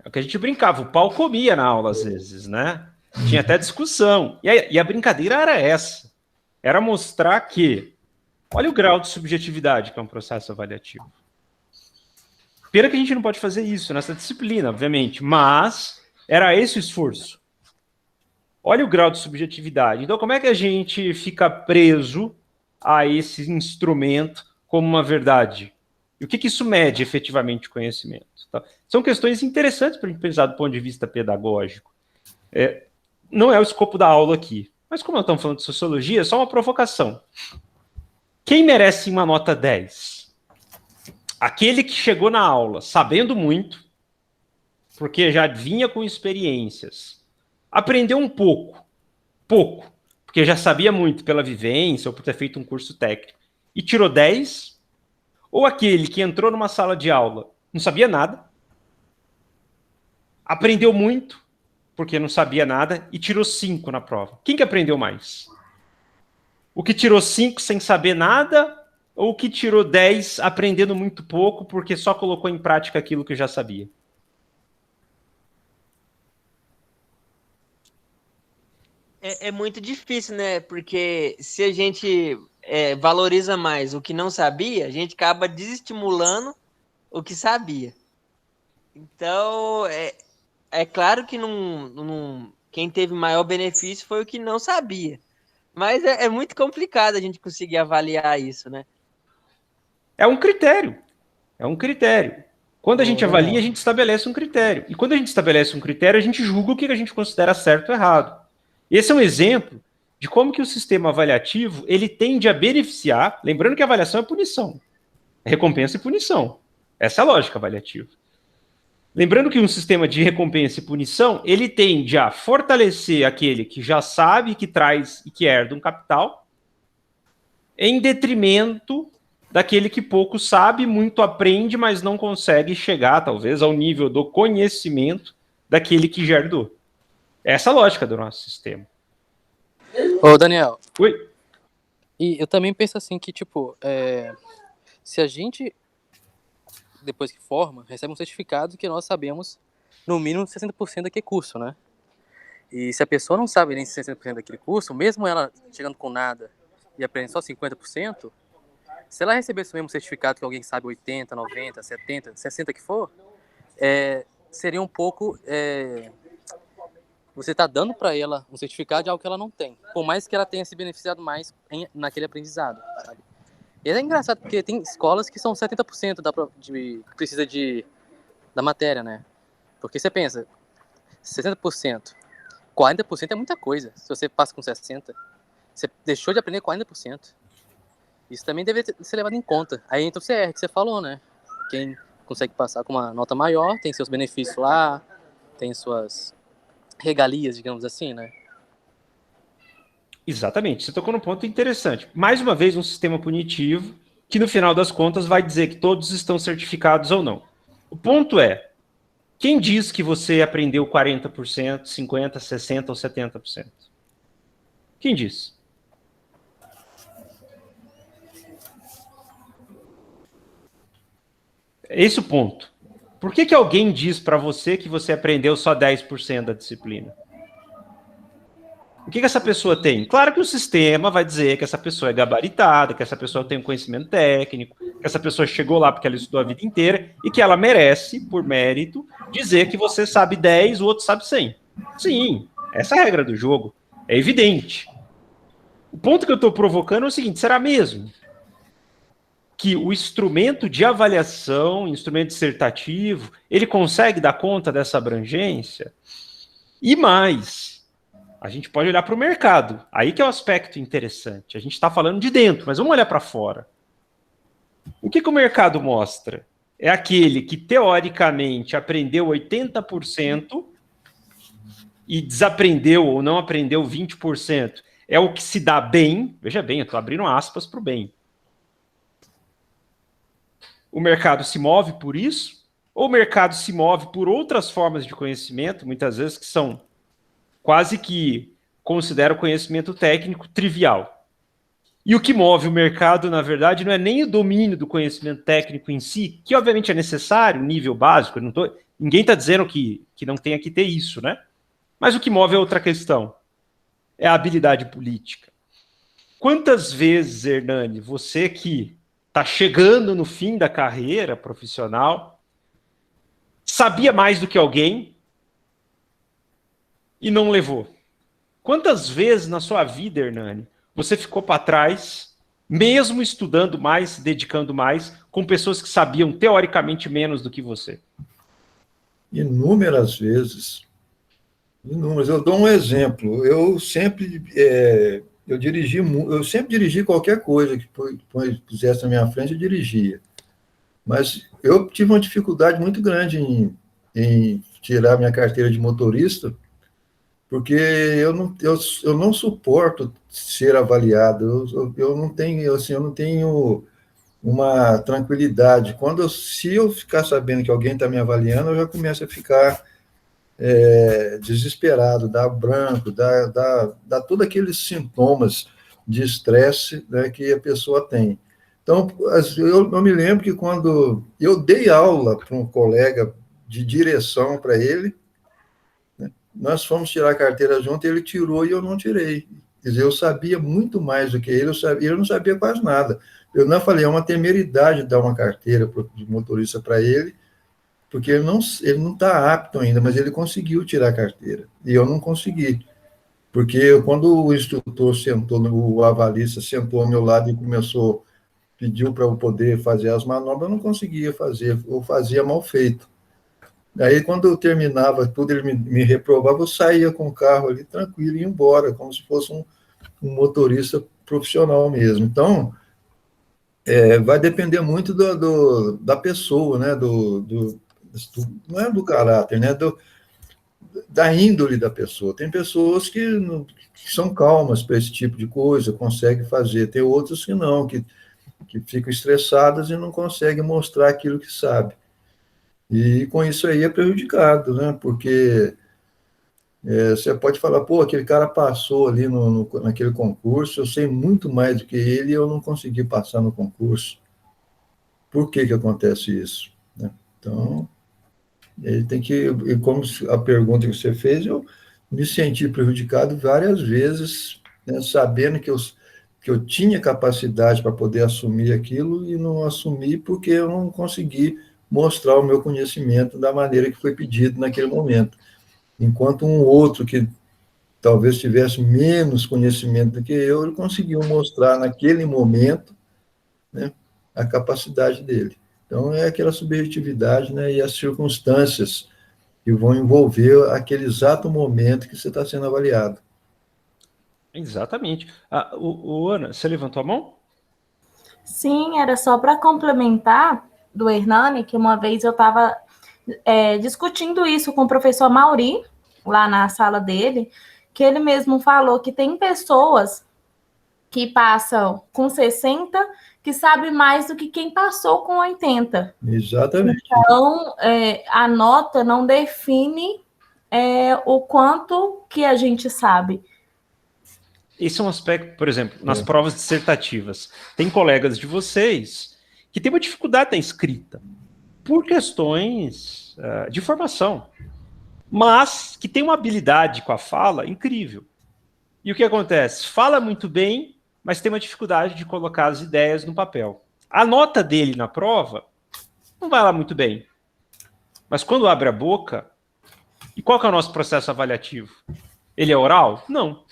É o que a gente brincava, o pau comia na aula às vezes, né? Tinha até discussão. E a brincadeira era essa. Era mostrar que, olha o grau de subjetividade que é um processo avaliativo. Pena que a gente não pode fazer isso nessa disciplina, obviamente, mas era esse o esforço. Olha o grau de subjetividade. Então, como é que a gente fica preso a esse instrumento como uma verdade? E o que isso mede efetivamente o conhecimento? Tá? São questões interessantes para a gente pensar do ponto de vista pedagógico. Não é o escopo da aula aqui, mas como nós estamos falando de sociologia, é só uma provocação. Quem merece uma nota 10? Aquele que chegou na aula sabendo muito, porque já vinha com experiências, aprendeu um pouco, porque já sabia muito pela vivência ou por ter feito um curso técnico, e tirou 10, ou aquele que entrou numa sala de aula, não sabia nada, aprendeu muito, porque não sabia nada, e tirou 5 na prova. Quem que aprendeu mais? O que tirou 5 sem saber nada, ou o que tirou 10 aprendendo muito pouco, porque só colocou em prática aquilo que já sabia? É muito difícil, né? Porque se a gente valoriza mais o que não sabia, a gente acaba desestimulando o que sabia. Então, é claro que quem teve maior benefício foi o que não sabia. Mas é muito complicado a gente conseguir avaliar isso, né? É um critério. É um critério. Quando a gente avalia, a gente estabelece um critério. E quando a gente estabelece um critério, a gente julga o que a gente considera certo ou errado. Esse é um exemplo de como que o sistema avaliativo ele tende a beneficiar, lembrando que a avaliação é punição. É recompensa e punição. Essa é a lógica avaliativa. Lembrando que um sistema de recompensa e punição, ele tende a fortalecer aquele que já sabe, que traz e que herda um capital, em detrimento daquele que pouco sabe, muito aprende, mas não consegue chegar, talvez, ao nível do conhecimento daquele que já herdou. Essa é a lógica do nosso sistema. Ô, Daniel. Oi. E eu também penso assim que, tipo, se a gente, depois que forma, recebe um certificado que nós sabemos, no mínimo, 60% daquele curso, né? E se a pessoa não sabe nem 60% daquele curso, mesmo ela chegando com nada e aprendendo só 50%, se ela receber esse mesmo certificado que alguém sabe 80, 90, 70, 60 que for, seria um pouco... você está dando para ela um certificado de algo que ela não tem, por mais que ela tenha se beneficiado mais naquele aprendizado, sabe? E é engraçado, porque tem escolas que são 70% que precisa da matéria, né? Porque você pensa, 60%, 40% é muita coisa. Se você passa com 60%, você deixou de aprender 40%. Isso também deve ser levado em conta. Aí entra o CR, que você falou, né? Quem consegue passar com uma nota maior, tem seus benefícios lá, tem suas regalias, digamos assim, né? Exatamente, você tocou num ponto interessante. Mais uma vez, um sistema punitivo que, no final das contas, vai dizer que todos estão certificados ou não. O ponto é, quem diz que você aprendeu 40%, 50%, 60% ou 70%? Quem diz? Esse é o ponto. Por que alguém diz para você que você aprendeu só 10% da disciplina? O que essa pessoa tem? Claro que o sistema vai dizer que essa pessoa é gabaritada, que essa pessoa tem um conhecimento técnico, que essa pessoa chegou lá porque ela estudou a vida inteira e que ela merece, por mérito, dizer que você sabe 10, o outro sabe 100. Sim, essa é a regra do jogo. É evidente. O ponto que eu estou provocando é o seguinte, será mesmo? que o instrumento de avaliação, instrumento dissertativo, ele consegue dar conta dessa abrangência? E mais, a gente pode olhar para o mercado. Aí que é o aspecto interessante. A gente está falando de dentro, mas vamos olhar para fora. O que o mercado mostra? É aquele que, teoricamente, aprendeu 80% e desaprendeu ou não aprendeu 20%. É o que se dá bem. Veja bem, eu estou abrindo aspas para o bem. O mercado se move por isso? Ou o mercado se move por outras formas de conhecimento, muitas vezes que são quase que considera o conhecimento técnico trivial. E o que move o mercado, na verdade, não é nem o domínio do conhecimento técnico em si, que obviamente é necessário, nível básico, ninguém está dizendo que não tenha que ter isso, né? Mas o que move é outra questão, é a habilidade política. Quantas vezes, Hernani, você que está chegando no fim da carreira profissional, sabia mais do que alguém e não levou? Quantas vezes na sua vida, Hernani, você ficou para trás, mesmo estudando mais, se dedicando mais, com pessoas que sabiam teoricamente menos do que você? Inúmeras vezes. Inúmeras. Eu dou um exemplo. Eu sempre dirigi qualquer coisa que pusesse na minha frente, eu dirigia. Mas eu tive uma dificuldade muito grande em tirar minha carteira de motorista, porque eu não suporto ser avaliado. Eu não tenho, assim, eu não tenho uma tranquilidade. Se eu ficar sabendo que alguém está me avaliando, eu já começo a ficar desesperado, dá branco, dá todos aqueles sintomas de estresse, né, que a pessoa tem. Então, eu me lembro que quando eu dei aula para um colega de direção para ele, né, nós fomos tirar a carteira junto, ele tirou e eu não tirei. Quer dizer, eu sabia muito mais do que ele, eu não sabia quase nada. Eu não falei, é uma temeridade dar uma carteira de motorista para ele, porque ele não está apto ainda, mas ele conseguiu tirar a carteira, e eu não consegui. Porque quando o instrutor o avalista sentou ao meu lado e pediu para eu poder fazer as manobras, eu não conseguia fazer, ou fazia mal feito. Aí, quando eu terminava tudo, ele me reprovava, eu saía com o carro ali tranquilo e ia embora, como se fosse um motorista profissional mesmo. Então, vai depender muito da pessoa, né? Não é do caráter, né? Da índole da pessoa. Tem pessoas que são calmas para esse tipo de coisa, conseguem fazer. Tem outras que não, que ficam estressadas e não conseguem mostrar aquilo que sabe. E com isso aí é prejudicado, né? Porque você pode falar, pô, aquele cara passou ali naquele concurso, eu sei muito mais do que ele e eu não consegui passar no concurso. Por que acontece isso? Né? Então, ele tem que, e como a pergunta que você fez, eu me senti prejudicado várias vezes, né, sabendo que eu tinha capacidade para poder assumir aquilo e não assumi porque eu não consegui mostrar o meu conhecimento da maneira que foi pedido naquele momento. Enquanto um outro que talvez tivesse menos conhecimento do que eu, ele conseguiu mostrar naquele momento, né, a capacidade dele. Então, é aquela subjetividade, né, e as circunstâncias que vão envolver aquele exato momento que você está sendo avaliado. Exatamente. Ana, você levantou a mão? Sim, era só para complementar do Hernani, que uma vez eu estava discutindo isso com o professor Mauri, lá na sala dele, que ele mesmo falou que tem pessoas que passam com 60 que sabe mais do que quem passou com 80. Exatamente. Então, a nota não define o quanto que a gente sabe. Esse é um aspecto, por exemplo, nas provas dissertativas. Tem colegas de vocês que têm uma dificuldade na escrita, por questões de formação, mas que tem uma habilidade com a fala incrível. E o que acontece? Fala muito bem, mas tem uma dificuldade de colocar as ideias no papel. A nota dele na prova não vai lá muito bem. Mas quando abre a boca, e qual que é o nosso processo avaliativo? Ele é oral? Não.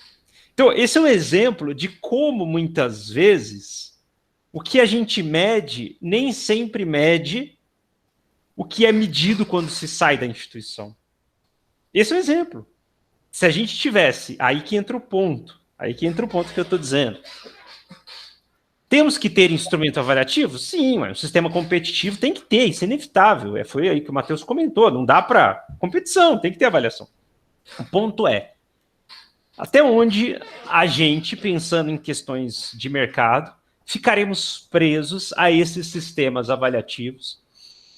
Então, esse é um exemplo de como, muitas vezes, o que a gente mede nem sempre mede o que é medido quando se sai da instituição. Esse é um exemplo. Se a gente tivesse, aí que entra o ponto que eu estou dizendo. Temos que ter instrumento avaliativo? Sim, mas o sistema competitivo tem que ter, isso é inevitável. Foi aí que o Matheus comentou, não dá para competição, tem que ter avaliação. O ponto é, até onde a gente, pensando em questões de mercado, ficaremos presos a esses sistemas avaliativos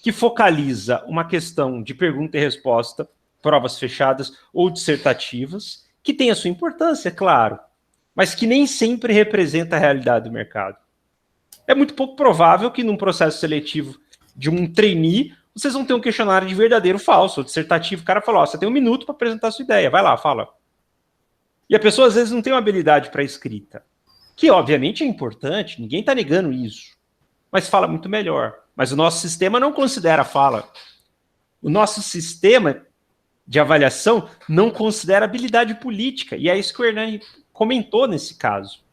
que focaliza uma questão de pergunta e resposta, provas fechadas ou dissertativas, que tem a sua importância, claro, mas que nem sempre representa a realidade do mercado. É muito pouco provável que num processo seletivo de um trainee, vocês vão ter um questionário de verdadeiro ou falso, ou dissertativo. O cara falou, você tem 1 minuto para apresentar a sua ideia, vai lá, fala. E a pessoa às vezes não tem uma habilidade para escrita, que obviamente é importante, ninguém está negando isso, mas fala muito melhor. Mas o nosso sistema não considera a fala. O nosso sistema de avaliação não considera habilidade política, e é isso que o Hernani comentou nesse caso.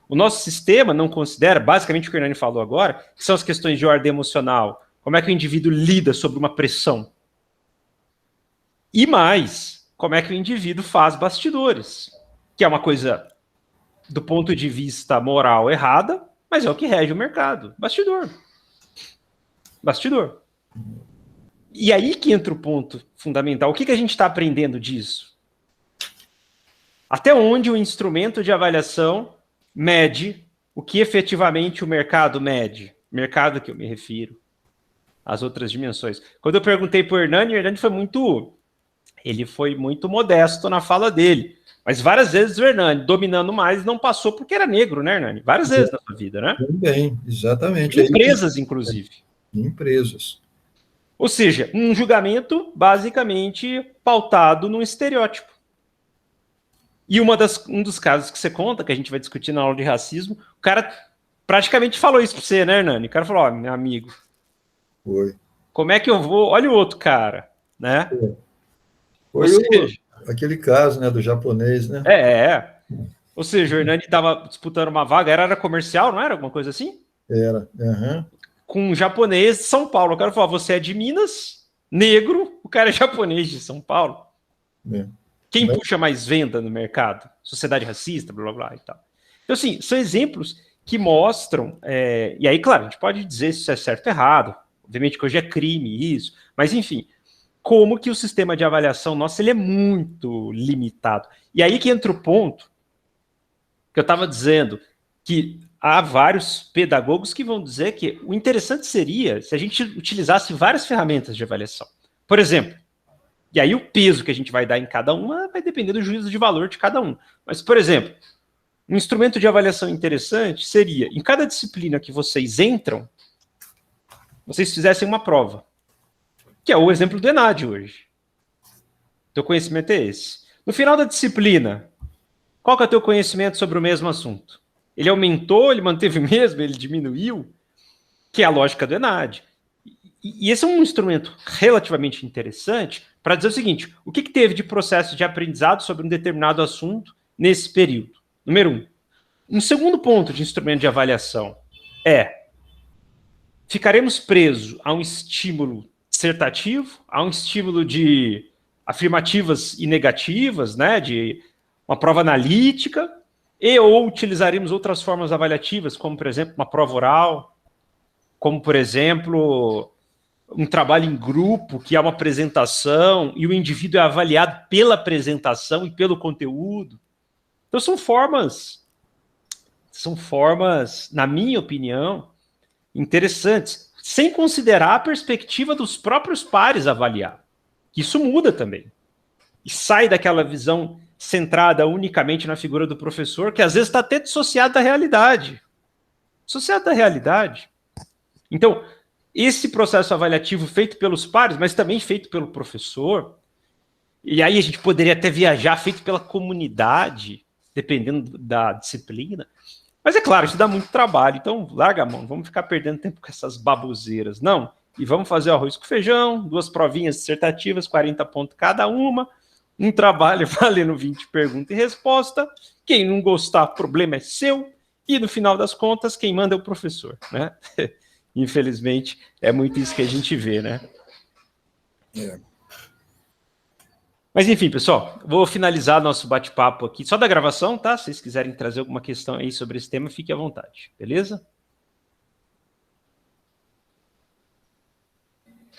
O nosso sistema não considera, basicamente o que o Hernani falou agora, que são as questões de ordem emocional, como é que o indivíduo lida sob uma pressão. E mais, como é que o indivíduo faz bastidores, que é uma coisa, do ponto de vista moral, errada, mas é o que rege o mercado. Bastidor. Bastidor. E aí que entra o ponto fundamental. O que a gente está aprendendo disso? Até onde o instrumento de avaliação mede o que efetivamente o mercado mede? Mercado que eu me refiro. As outras dimensões. Quando eu perguntei para o Hernani foi muito modesto na fala dele. Mas várias vezes o Hernani, dominando mais, não passou porque era negro, né, Hernani? Várias vezes na sua vida, né? Também, exatamente. Empresas, inclusive. Empresas. Ou seja, um julgamento basicamente pautado num estereótipo. E um dos casos que você conta, que a gente vai discutir na aula de racismo, o cara praticamente falou isso para você, né, Hernani? O cara falou, ó, meu amigo, Foi. Como é que eu vou... Olha o outro cara, né? Foi aquele caso, né, do japonês, né? Ou seja, o Hernani estava disputando uma vaga, era comercial, não era? Alguma coisa assim? Era, uhum. Com um japonês de São Paulo. O cara falou, você é de Minas, negro, o cara é japonês de São Paulo. Quem puxa mais venda no mercado? Sociedade racista, blá, blá, blá e tal. Então, assim, são exemplos que mostram... E aí, claro, a gente pode dizer se isso é certo ou errado. Obviamente que hoje é crime isso. Mas, enfim, como que o sistema de avaliação nosso ele é muito limitado. E aí que entra o ponto que eu estava dizendo, que há vários pedagogos que vão dizer que o interessante seria se a gente utilizasse várias ferramentas de avaliação. Por exemplo, e aí o peso que a gente vai dar em cada uma vai depender do juízo de valor de cada um. Mas, por exemplo, um instrumento de avaliação interessante seria, em cada disciplina que vocês entram, vocês fizessem uma prova, que é o exemplo do ENAD hoje. Teu conhecimento é esse. No final da disciplina, qual que é o teu conhecimento sobre o mesmo assunto? Ele aumentou, ele manteve o mesmo, ele diminuiu? Que é a lógica do ENAD. E esse é um instrumento relativamente interessante para dizer o seguinte, o que teve de processo de aprendizado sobre um determinado assunto nesse período? Número 1. Um segundo ponto de instrumento de avaliação é: ficaremos presos a um estímulo dissertativo, a um estímulo de afirmativas e negativas, né, de uma prova analítica, ou utilizaremos outras formas avaliativas, como, por exemplo, uma prova oral, como, por exemplo, um trabalho em grupo, que é uma apresentação, e o indivíduo é avaliado pela apresentação e pelo conteúdo. Então, são formas, na minha opinião, interessantes, sem considerar a perspectiva dos próprios pares avaliar. Isso muda também. E sai daquela visão centrada unicamente na figura do professor, que às vezes está até dissociado da realidade. Dissociado da realidade. Então, esse processo avaliativo feito pelos pares, mas também feito pelo professor, e aí a gente poderia até viajar, feito pela comunidade, dependendo da disciplina. Mas é claro, isso dá muito trabalho, então larga a mão, vamos ficar perdendo tempo com essas baboseiras, não. E vamos fazer o arroz com feijão, 2 provinhas dissertativas, 40 pontos cada uma, um trabalho valendo 20 perguntas e resposta. Quem não gostar, o problema é seu. e no final das contas, quem manda é o professor, né? Infelizmente, é muito isso que a gente vê, né? É. Mas enfim, pessoal, vou finalizar nosso bate-papo aqui, só da gravação, tá? Se vocês quiserem trazer alguma questão aí sobre esse tema, fique à vontade, beleza?